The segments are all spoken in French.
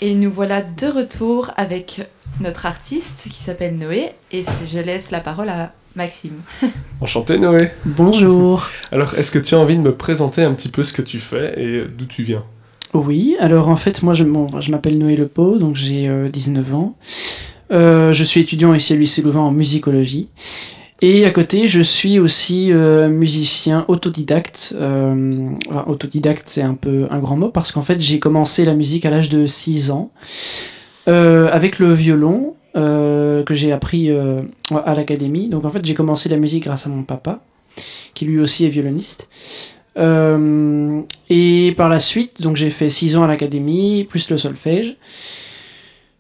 Et nous voilà de retour avec notre artiste qui s'appelle Noé. Et je laisse la parole à Maxime. Enchanté Noé. Bonjour. Alors, est-ce que tu as envie de me présenter un petit peu ce que tu fais et d'où tu viens ? Oui, alors en fait, moi je m'appelle Noé Lepeau, donc j'ai 19 ans. Je suis étudiant ici à l'UIC Louvain en musicologie. Et à côté, je suis aussi musicien autodidacte. Autodidacte, c'est un peu un grand mot, parce qu'en fait, j'ai commencé la musique à l'âge de 6 ans, avec le violon, que j'ai appris à l'académie. Donc en fait, j'ai commencé la musique grâce à mon papa, qui lui aussi est violoniste. Et par la suite, donc j'ai fait 6 ans à l'académie, plus le solfège.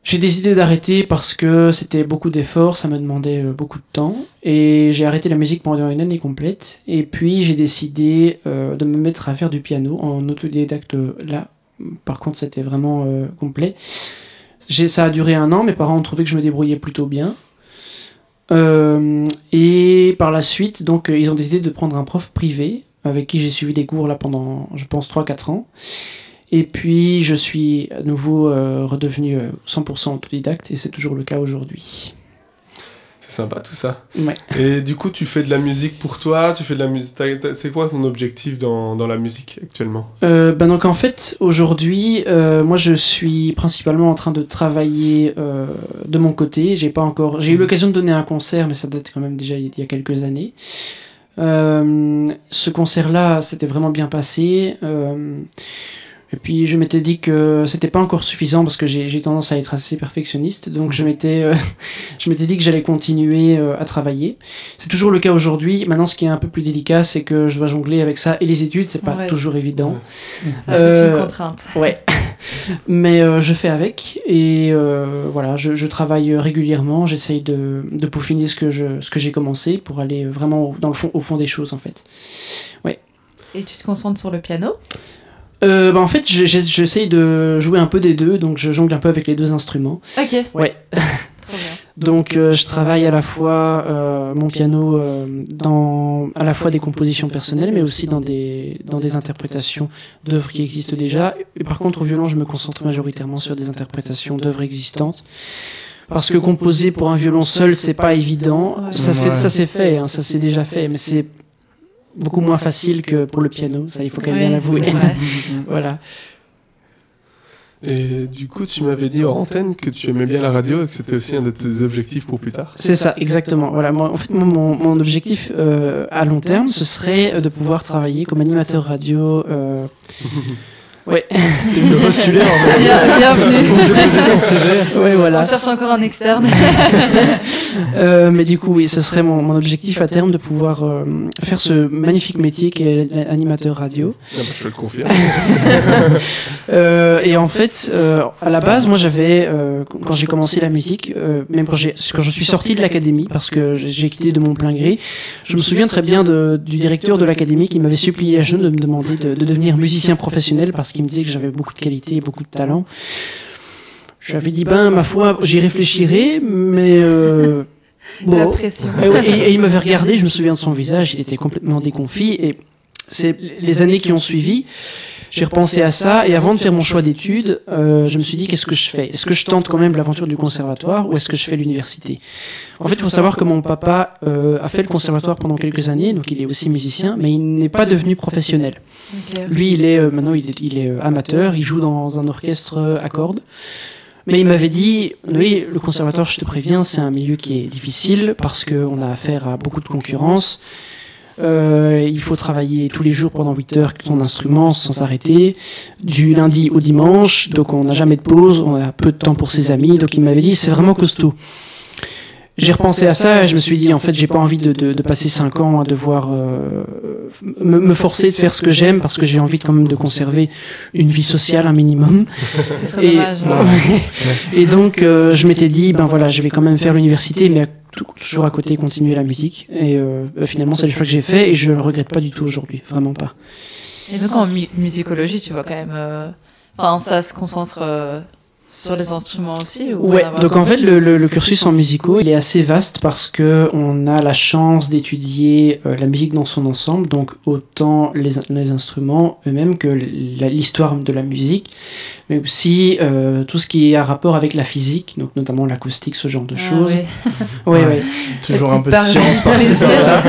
J'ai décidé d'arrêter parce que c'était beaucoup d'efforts, ça me demandait beaucoup de temps. Et j'ai arrêté la musique pendant une année complète. Et puis j'ai décidé de me mettre à faire du piano en autodidacte là. Par contre, c'était vraiment complet. Ça a duré 1 an, mes parents ont trouvé que je me débrouillais plutôt bien. Et par la suite, donc, ils ont décidé de prendre un prof privé avec qui j'ai suivi des cours là pendant, je pense, 3-4 ans. Et puis, je suis à nouveau redevenu 100% autodidacte, et c'est toujours le cas aujourd'hui. C'est sympa tout ça. Ouais. Et du coup, tu fais de la musique pour toi, tu fais de la musique. C'est quoi ton objectif dans la musique actuellement ? Donc en fait, aujourd'hui, moi je suis principalement en train de travailler de mon côté. J'ai eu l'occasion de donner un concert, mais ça date quand même déjà il y a quelques années. Ce concert-là, c'était vraiment bien passé. Et puis je m'étais dit que c'était pas encore suffisant parce que j'ai tendance à être assez perfectionniste, donc je m'étais dit que j'allais continuer à travailler. C'est toujours le cas aujourd'hui. Maintenant, ce qui est un peu plus délicat, c'est que je dois jongler avec ça et les études, c'est pas toujours évident. C'est une contrainte. Ouais. Mais je fais avec et voilà, je travaille régulièrement. J'essaye de peaufiner ce que j'ai commencé pour aller vraiment au fond des choses en fait. Ouais. Et tu te concentres sur le piano ? En fait, j'essaye de jouer un peu des deux, donc je jongle un peu avec les deux instruments. Ok. Ouais. Trop bien. Donc je travaille à la fois mon piano à la fois des compositions personnelles, mais aussi dans des interprétations d'œuvres qui existent déjà. Et par contre, au violon, je me concentre majoritairement sur des interprétations d'œuvres existantes. Parce que composer pour un violon seul, c'est pas évident. Ouais. Ça c'est fait, hein, ça c'est déjà fait, mais c'est beaucoup moins facile que pour le piano, ça il faut quand même bien l'avouer. Voilà. Et du coup, tu m'avais dit hors antenne que tu aimais bien la radio et que c'était aussi un de tes objectifs pour plus tard. C'est ça, exactement. Voilà, moi, en fait, mon objectif à long terme, ce serait de pouvoir travailler comme animateur radio. Ouais. Tu as postulé en fait. Bienvenue. Ouais, voilà. On cherche encore un externe. Mais du coup, oui, ce serait mon objectif à terme de pouvoir faire ce magnifique métier qui est l'animateur radio. Ah bah, je te le confirme. Et en fait, à la base, moi j'avais, quand j'ai commencé la musique, même quand je suis sorti de l'académie, parce que j'ai quitté de mon plein gré, je me souviens très bien du directeur de l'académie qui m'avait supplié à genoux de me demander de devenir musicien professionnel parce qu'il me disait que j'avais beaucoup de qualité et beaucoup de talent. J'avais dit, ma foi, j'y réfléchirai, mais bon. La pression. Et il m'avait regardé, je me souviens de son visage, il était complètement déconfit, et c'est les années qui ont suivi, j'ai repensé à ça, et avant de faire mon choix d'études, je me suis dit, qu'est-ce que je fais ? Est-ce que je tente quand même l'aventure du conservatoire, ou est-ce que je fais l'université ? En fait, il faut savoir que mon papa a fait le conservatoire pendant quelques années, donc il est aussi musicien, mais il n'est pas devenu professionnel. Okay. Lui, maintenant, il est amateur, il joue dans un orchestre à cordes. Mais il m'avait dit, oui, le conservatoire, je te préviens, c'est un milieu qui est difficile parce qu'on a affaire à beaucoup de concurrence. Il faut travailler tous les jours pendant 8 heures ton instrument sans s'arrêter, du lundi au dimanche, donc on n'a jamais de pause, on a peu de temps pour ses amis, donc il m'avait dit, c'est vraiment costaud. J'ai repensé à ça et je me suis dit, en fait, j'ai pas envie de passer 5 ans à devoir me forcer de faire ce que j'aime parce que j'ai envie quand même de conserver une vie sociale un minimum. Ce serait dommage. Et donc, je m'étais dit, voilà, je vais quand même faire l'université, mais toujours à côté continuer la musique. Et finalement, c'est le choix que j'ai fait et je le regrette pas du tout aujourd'hui, vraiment pas. Et donc, en musicologie, tu vois quand même... ça se concentre... sur les instruments aussi ou Ouais, donc en fait le cursus en musicaux il est assez vaste parce que on a la chance d'étudier la musique dans son ensemble, donc autant les instruments eux-mêmes que l'histoire de la musique, mais aussi tout ce qui est à rapport avec la physique, donc notamment l'acoustique, ce genre de choses. Oui. Ouais. Toujours un peu de science par-ci ça.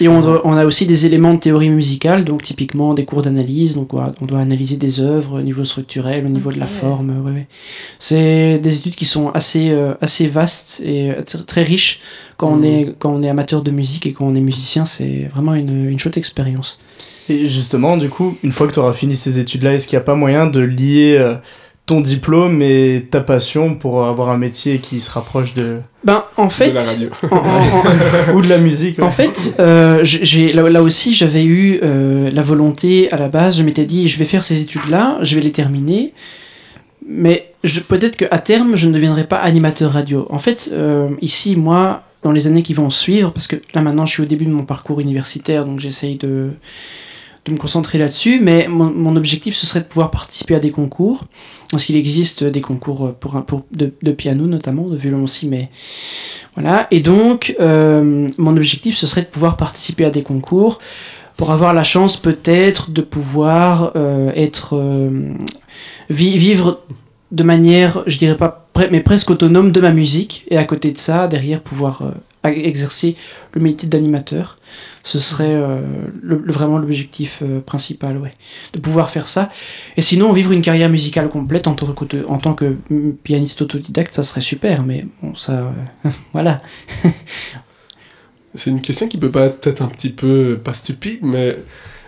Et on a aussi des éléments de théorie musicale, donc typiquement des cours d'analyse, donc on doit analyser des œuvres au niveau structurel, au niveau de la forme. Ouais. C'est des études qui sont assez vastes et très riches quand on est amateur de musique et quand on est musicien. C'est vraiment une chouette expérience. Et justement, du coup, une fois que tu auras fini ces études-là, est-ce qu'il n'y a pas moyen de lier ton diplôme et ta passion pour avoir un métier qui se rapproche de... En fait, de la radio. ou de la musique. Ouais. En fait, là aussi, j'avais eu la volonté à la base. Je m'étais dit, je vais faire ces études-là, je vais les terminer. Mais peut-être qu'à terme, je ne deviendrai pas animateur radio. En fait, ici, moi, dans les années qui vont suivre, parce que là maintenant, je suis au début de mon parcours universitaire, donc j'essaye de me concentrer là-dessus, mais mon objectif, ce serait de pouvoir participer à des concours, parce qu'il existe des concours de piano notamment, de violon aussi, mais voilà. Et donc, mon objectif, ce serait de pouvoir participer à des concours, pour avoir la chance peut-être de pouvoir vivre de manière, je dirais pas, mais presque autonome de ma musique, et à côté de ça, derrière, pouvoir exercer le métier d'animateur. Ce serait vraiment l'objectif principal, ouais, de pouvoir faire ça. Et sinon, vivre une carrière musicale complète en tant que pianiste autodidacte, ça serait super, mais bon, ça... voilà. C'est une question qui peut peut-être un petit peu, pas stupide, mais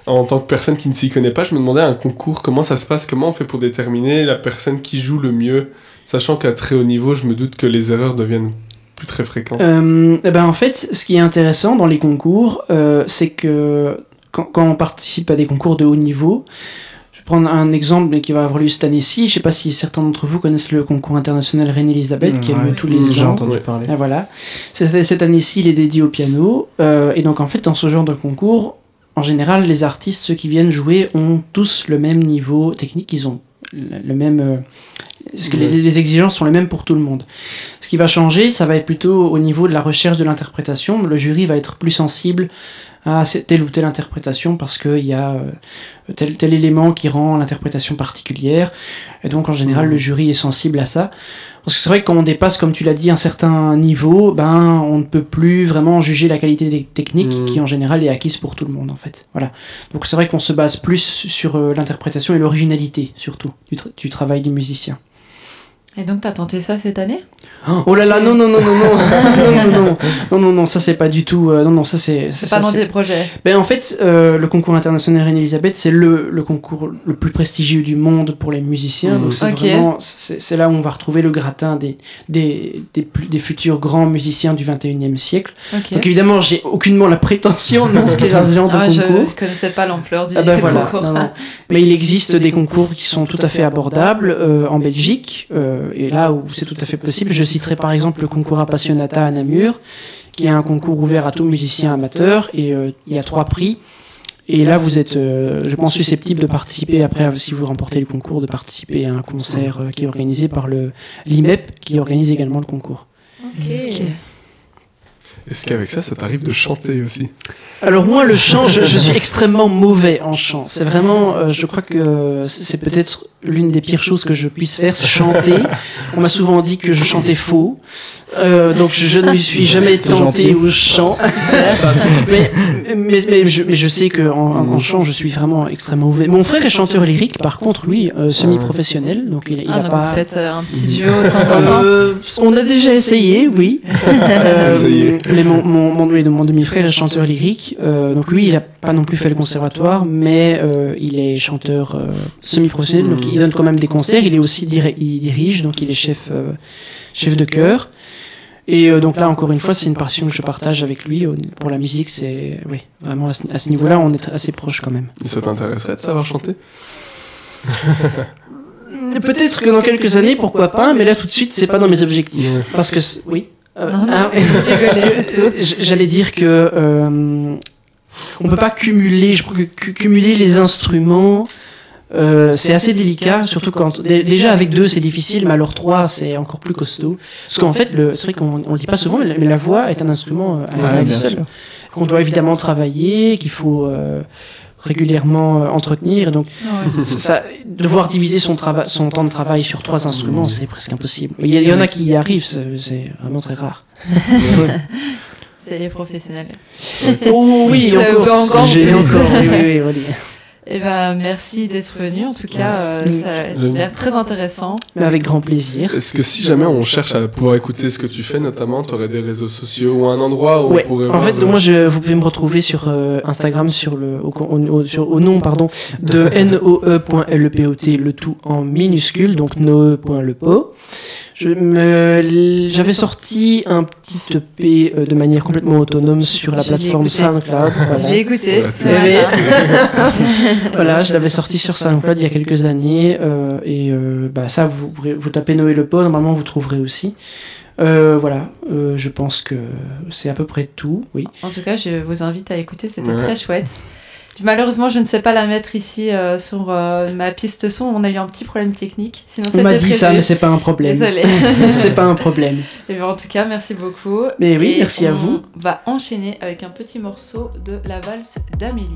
en tant que personne qui ne s'y connaît pas, je me demandais un concours, comment ça se passe, comment on fait pour déterminer la personne qui joue le mieux, sachant qu'à très haut niveau, je me doute que les erreurs deviennent plus très fréquentes. En fait, ce qui est intéressant dans les concours, c'est que quand on participe à des concours de haut niveau, je vais prendre un exemple qui va avoir lieu cette année-ci, je ne sais pas si certains d'entre vous connaissent le concours international Reine-Elisabeth, qui a lieu tous les j'ai ans. entendu parler. Et voilà. Cette année-ci, il est dédié au piano, et donc en fait, dans ce genre de concours, en général, les artistes, ceux qui viennent jouer, ont tous le même niveau technique, ils ont le même... parce que les exigences sont les mêmes pour tout le monde. Ce qui va changer, ça va être plutôt au niveau de la recherche de l'interprétation. Le jury va être plus sensible à telle ou telle interprétation parce qu'il y a tel élément qui rend l'interprétation particulière. Et donc, en général, le jury est sensible à ça. Parce que c'est vrai que quand on dépasse, comme tu l'as dit, un certain niveau, on ne peut plus vraiment juger la qualité des techniques qui, en général, est acquise pour tout le monde, en fait. Voilà. Donc, c'est vrai qu'on se base plus sur l'interprétation et l'originalité, surtout, du travail du musicien. Et donc, t'as tenté ça cette année ? Oh là là, non, ça c'est pas du tout, ça c'est pas dans des projets. En fait, le concours international Reine-Elisabeth, c'est le concours le plus prestigieux du monde pour les musiciens, donc c'est vraiment, c'est là où on va retrouver le gratin des futurs grands musiciens du 21e siècle. Donc évidemment, j'ai aucunement la prétention de m'inscrire à ce genre de concours. Je connaissais pas l'ampleur du voilà, concours. non. Mais il existe des concours qui sont tout à fait abordables en Belgique, et là où c'est tout à fait possible, je citerai par exemple le concours Appassionata à Namur, qui est un concours ouvert à tout musicien amateur, et il y a 3 prix. Et là, vous êtes, je pense, susceptible de participer, après, si vous remportez le concours, de participer à un concert qui est organisé par l'IMEP, qui organise également le concours. Ok. Est-ce qu'avec ça t'arrive de chanter aussi ? Alors moi, le chant, je suis extrêmement mauvais en chant. C'est vraiment, je crois que c'est peut-être l'une des pires choses que je puisse faire, c'est chanter. On m'a souvent dit que je chantais faux, donc je ne me suis jamais tenté au chant. mais je sais que en chant, je suis vraiment extrêmement mauvais. Mon frère est chanteur lyrique, par contre, lui, semi-professionnel, donc il a pas. Vous faites un petit duo de temps en temps. On a déjà essayé, oui. Mais mon demi-frère est chanteur lyrique, donc lui, il a pas non plus fait le conservatoire, mais il est chanteur semi-professionnel, donc il donne quand même des concerts. Il est aussi il dirige, donc il est chef de chœur. Et donc là, encore une fois, c'est une passion que je partage avec lui. Pour la musique, c'est vraiment à ce niveau-là, on est assez proches quand même. Ça t'intéresserait de savoir chanter ? Peut-être que dans quelques années, pourquoi pas, mais là tout de suite, c'est pas dans mes objectifs. Parce que oui. J'allais dire que on peut pas cumuler. Je crois que cumuler les instruments c'est assez délicat, surtout quand déjà avec 2 c'est difficile, mais alors 3 c'est encore plus costaud. Parce qu'en fait, c'est vrai qu'on le dit pas souvent, mais la voix est un instrument à lui seul, qu'on doit évidemment travailler, qu'il faut régulièrement entretenir. Donc, devoir diviser son temps de travail sur 3 instruments, c'est presque impossible. Il y en a qui y arrivent, c'est vraiment très rare. C'est les professionnels. Oh oui, encore. Oui. Eh ben, merci d'être venu. En tout cas, ça a l'air très intéressant. Mais avec grand plaisir. Est-ce que si jamais on cherche à pouvoir écouter ce que tu fais, notamment, tu aurais des réseaux sociaux ou un endroit où on pourrait en fait, moi, vous pouvez me retrouver sur Instagram au nom de noe.lepot, le tout en minuscule, donc noe.lepo. J'avais sorti un petit EP de manière complètement autonome sur la plateforme SoundCloud. Voilà. J'ai écouté. Voilà, je l'avais sorti sur SoundCloud il y a quelques années. Ça, vous tapez Noé Le Pot, normalement vous trouverez aussi. Je pense que c'est à peu près tout, oui. En tout cas, je vous invite à écouter, c'était très chouette. Malheureusement, je ne sais pas la mettre ici sur ma piste son. On a eu un petit problème technique. Sinon, on m'a dit ça, mais c'est pas un problème. Désolée. C'est pas un problème. Et bien, en tout cas, merci beaucoup. Mais oui, merci à vous. On va enchaîner avec un petit morceau de la valse d'Amélie.